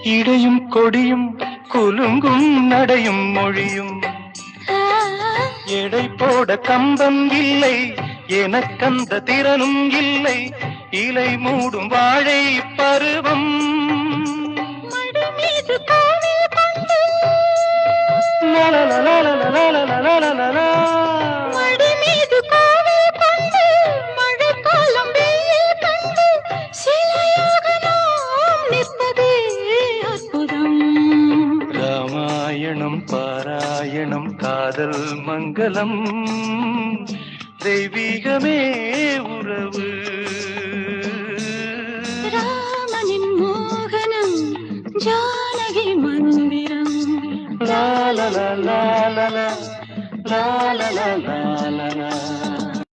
இடையும் கொடியும் குலுங்கும் நடையும் மொழியும் எடை போட கம்பம் இல்லை எனக்கந்த திறனும் இல்லை இலை மூடும் வாழை பருவம் ராமாயணம் பாராயணம் காதல் மங்களம் தெய்வீகமே உறவு ராமனின் மோகனம் ஜானகி மந்திரம் லா லா லா லா லா லா லா லா லா